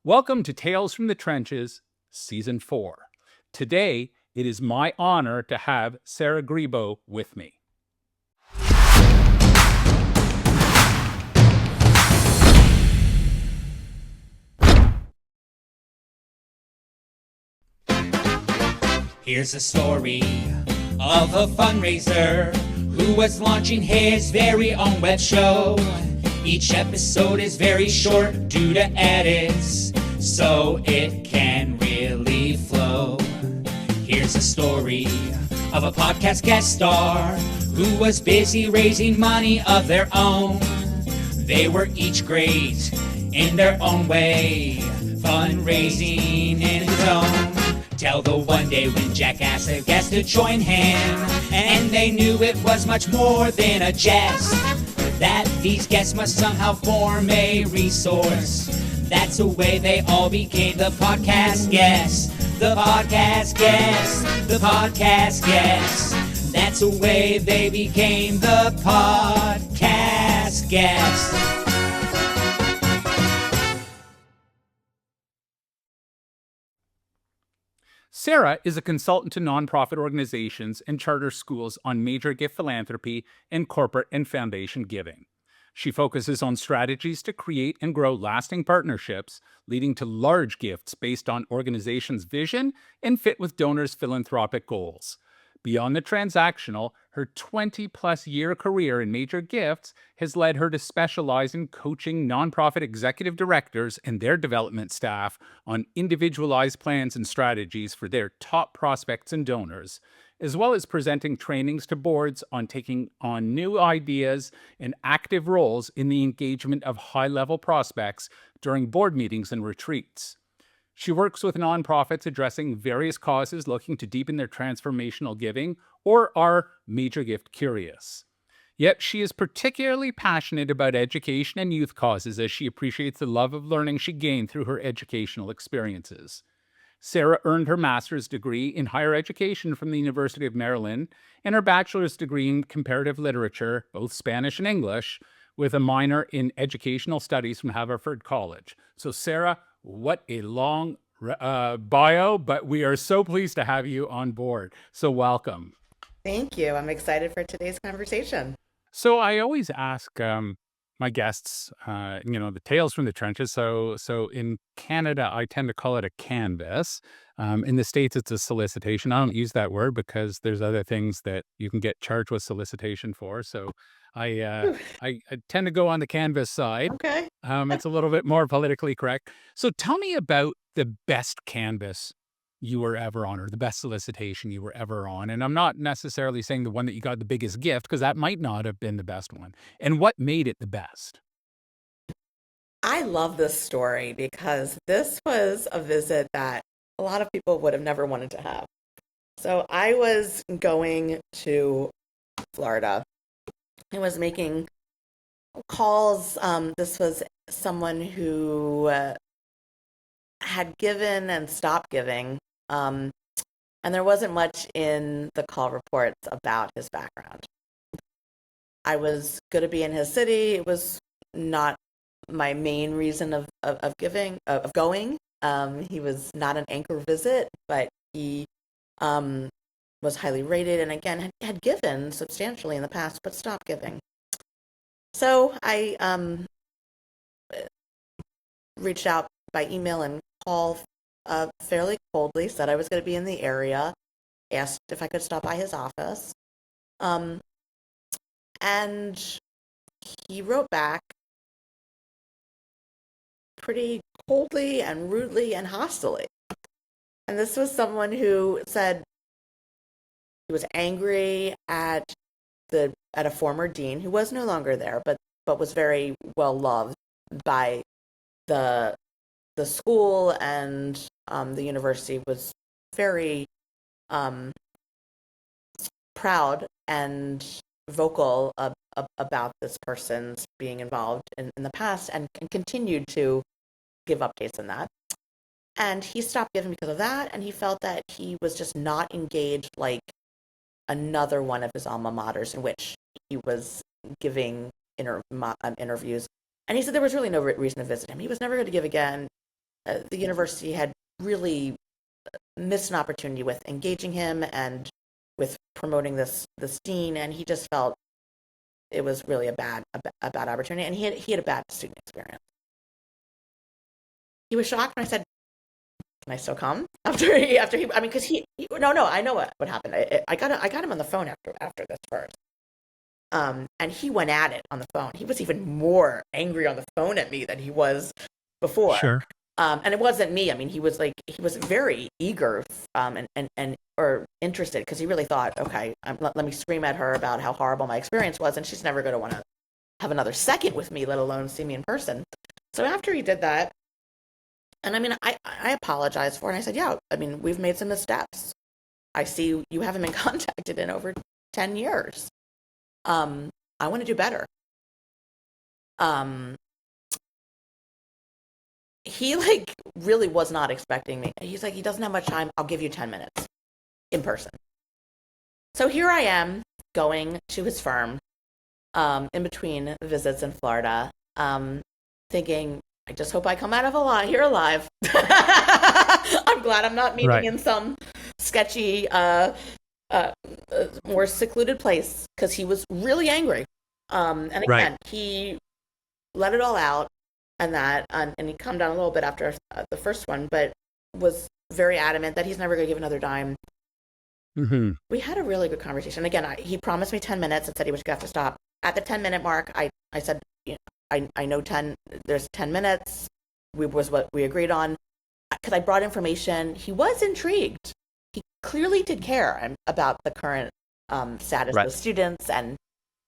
Welcome to Tales from the Trenches, Season 4. Today, it is my honor to have Sarah Grebo with me. Here's a story of a fundraiser who was launching his very own web show. Each episode is very short due to edits, so it can really flow. Here's a story of a podcast guest star who was busy raising money of their own. They were each great in their own way, fundraising in his own. Till the one day when Jack asked a guest to join him, and they knew it was much more than a jest, that these guests must somehow form a resource. That's the way they all became the podcast guests. The podcast guests. The podcast guests. That's the way they became the podcast guests. Sarah is a consultant to nonprofit organizations and charter schools on major gift philanthropy and corporate and foundation giving. She focuses on strategies to create and grow lasting partnerships, leading to large gifts based on organizations' vision and fit with donors' philanthropic goals. Beyond the transactional, her 20-plus year career in major gifts has led her to specialize in coaching nonprofit executive directors and their development staff on individualized plans and strategies for their top prospects and donors, as well as presenting trainings to boards on taking on new ideas and active roles in the engagement of high-level prospects during board meetings and retreats. She works with nonprofits addressing various causes looking to deepen their transformational giving or are major gift curious. Yet she is particularly passionate about education and youth causes as she appreciates the love of learning she gained through her educational experiences. Sarah earned her master's degree in higher education from the University of Maryland and her bachelor's degree in comparative literature, both Spanish and English, with a minor in educational studies from Haverford College. So Sarah, what a long bio, but we are so pleased to have you on board. So welcome. Thank you. I'm excited for today's conversation. So I always ask my guests, the tales from the trenches. So in Canada, I tend to call it a canvas. In the States, it's a solicitation. I don't use that word because there's other things that you can get charged with solicitation for. So I tend to go on the canvas side. Okay. It's a little bit more politically correct. So tell me about the best canvas you were ever on, or the best solicitation you were ever on. And I'm not necessarily saying the one that you got the biggest gift, because that might not have been the best one. And what made it the best? I love this story because this was a visit that a lot of people would have never wanted to have. So I was going to Florida. I was making calls. This was someone who had given and stopped giving. And there wasn't much in the call reports about his background. I was going to be in his city. It was not my main reason of going. He was not an anchor visit, but he was highly rated and again had given substantially in the past, but stopped giving. So I reached out by email and call fairly coldly, said I was going to be in the area, asked if I could stop by his office. And he wrote back pretty coldly and rudely and hostily. And this was someone who said he was angry at a former dean who was no longer there, but was very well loved by the school, and the university was very proud and vocal about this person's being involved in the past and continued to give updates on that. And he stopped giving because of that, and he felt that he was just not engaged like another one of his alma maters in which he was giving interviews. And he said there was really no reason to visit him. He was never going to give again. the university had really missed an opportunity with engaging him and with promoting this dean, and he just felt it was really a bad opportunity, and he had a bad student experience. He was shocked when I said, "Can I still come?" After he I mean, because no, I know what happened. I got him on the phone after this first. And he went at it on the phone. He was even more angry on the phone at me than he was before. Sure. And it wasn't me. I mean, he was very eager, and or interested, because he really thought, okay, let me scream at her about how horrible my experience was, and she's never going to want to have another second with me, let alone see me in person. So after he did that, and I mean, I apologized for it. And I said, yeah, I mean, we've made some missteps. I see you haven't been contacted in over 10 years. I want to do better. He really was not expecting me. He's like, he doesn't have much time. I'll give you 10 minutes in person. So here I am going to his firm, in between visits in Florida, thinking, I just hope I come out of here alive. I'm glad I'm not meeting in some sketchy, more secluded place, because he was really angry. And again, he let it all out, and he calmed down a little bit after the first one, but was very adamant that he's never going to give another dime. Mm-hmm. We had a really good conversation. Again, he promised me 10 minutes and said he was going to have to stop. At the 10-minute mark, I said, I know there's 10 minutes. Was what we agreed on, because I brought information. He was intrigued. He clearly did care about the current status of students and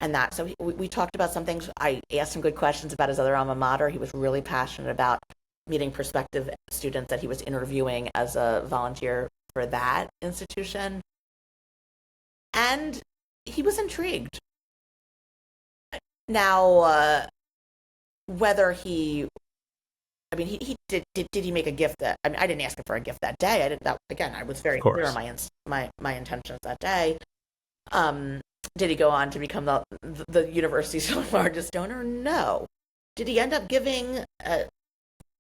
that. So we talked about some things. I asked him good questions about his other alma mater. He was really passionate about meeting prospective students that he was interviewing as a volunteer for that institution. And he was intrigued. Now, whether he did he make a gift that, I mean, I didn't ask him for a gift that day. I was very clear on my intentions that day. Did he go on to become the university's largest donor? No. Did he end up giving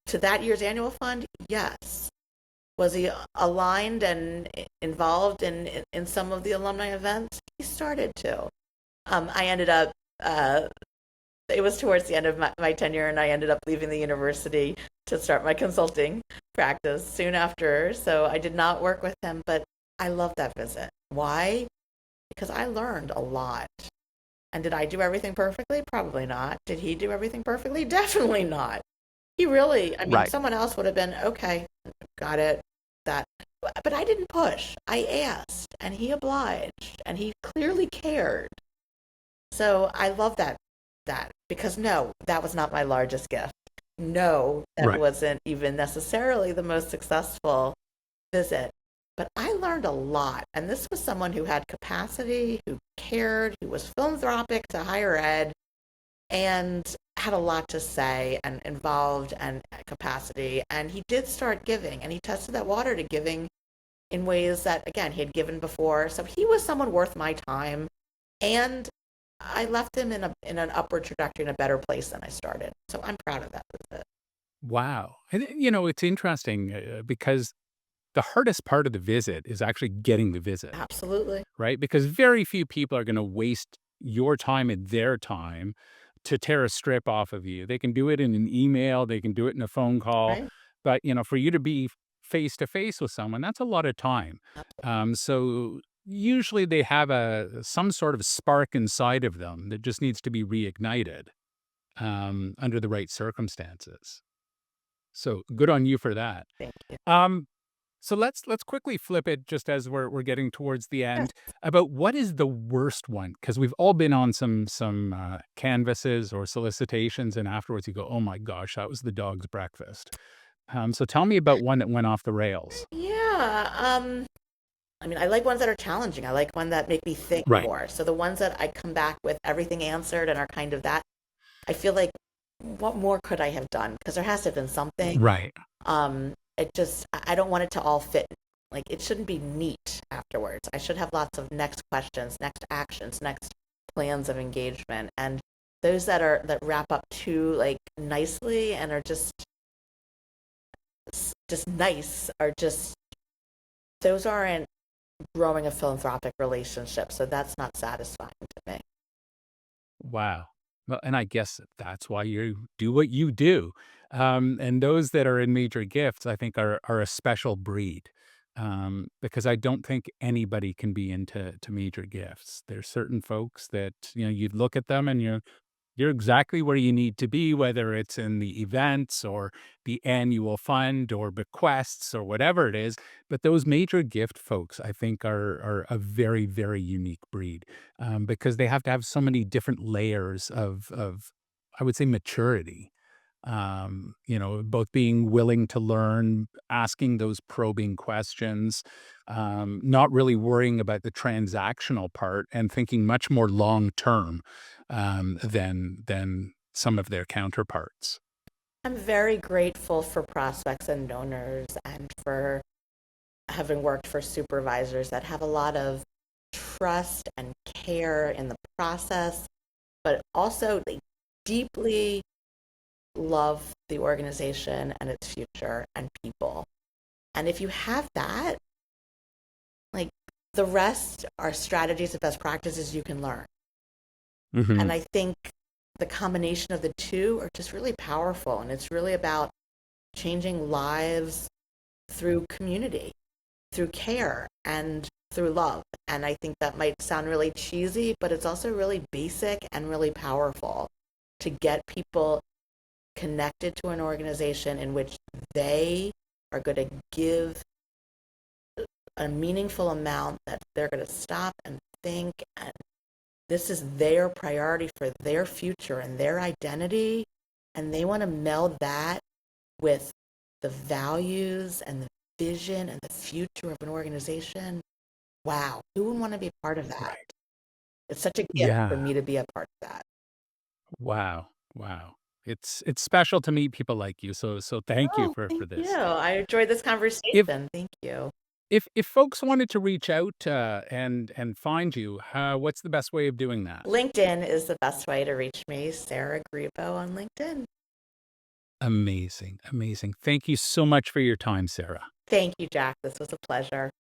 to that year's annual fund? Yes. Was he aligned and involved in some of the alumni events? He started to. I ended up, it was towards the end of my tenure, and I ended up leaving the university to start my consulting practice soon after. So I did not work with him, but I loved that visit. Why? Because I learned a lot. And did I do everything perfectly? Probably not. Did he do everything perfectly? Definitely not. He really, someone else would have been, okay, got it, that. But I didn't push. I asked, and he obliged, and he clearly cared. So I love that, because no, that was not my largest gift. No, that wasn't even necessarily the most successful visit. But I learned a lot. And this was someone who had capacity, who cared, who was philanthropic to higher ed, and had a lot to say, and involved, and capacity. And he did start giving, and he tested that water to giving in ways that, again, he had given before. So he was someone worth my time. And I left him in an upward trajectory, in a better place than I started. So I'm proud of that visit. Wow. And, it's interesting because the hardest part of the visit is actually getting the visit. Absolutely. Right? Because very few people are going to waste your time and their time to tear a strip off of you. They can do it in an email, they can do it in a phone call, but for you to be face to face with someone, that's a lot of time. So usually they have some sort of spark inside of them that just needs to be reignited under the right circumstances. So good on you for that. Thank you. So let's quickly flip it, just as we're getting towards the end, about what is the worst one, because we've all been on some canvases or solicitations, and afterwards you go, oh my gosh, that was the dog's breakfast. So tell me about one that went off the rails. Yeah. I like ones that are challenging. I like one that make me think more. So the ones that I come back with everything answered and are kind of that, I feel like, what more could I have done? Because there has to have been something. Right. I don't want it to all fit. Like, it shouldn't be neat afterwards. I should have lots of next questions, next actions, next plans of engagement. And those that wrap up too nicely and are just just nice are just, those aren't growing a philanthropic relationship. So that's not satisfying to me. Wow. Well, and I guess that's why you do what you do. And those that are in major gifts, I think, are a special breed, because I don't think anybody can be into major gifts. There's certain folks that you look at them and you're exactly where you need to be, whether it's in the events or the annual fund or bequests or whatever it is. But those major gift folks, I think, are a very, very unique breed, because they have to have so many different layers of I would say, maturity. Both being willing to learn, asking those probing questions, not really worrying about the transactional part, and thinking much more long term, than some of their counterparts. I'm very grateful for prospects and donors and for having worked for supervisors that have a lot of trust and care in the process, but also they deeply love the organization and its future and people. And if you have that, like, the rest are strategies and best practices you can learn. Hmm. And I think the combination of the two are just really powerful. And it's really about changing lives through community, through care, and through love. And I think that might sound really cheesy, but it's also really basic and really powerful to get people connected to an organization in which they are going to give a meaningful amount, that they're going to stop and think, and this is their priority for their future and their identity, and they want to meld that with the values and the vision and the future of an organization. Wow, who would want to be part of that? Right. It's such a gift for Yeah. me to be a part of that. Wow. Wow. It's special to meet people like you. So thank you Oh, for thank you. this. I enjoyed this If conversation. Thank you. if folks wanted to reach out, and find you, what's the best way of doing that? LinkedIn is the best way to reach me, Sarah Grebo on LinkedIn. Amazing, amazing. Thank you so much for your time, Sarah. Thank you, Jack. This was a pleasure.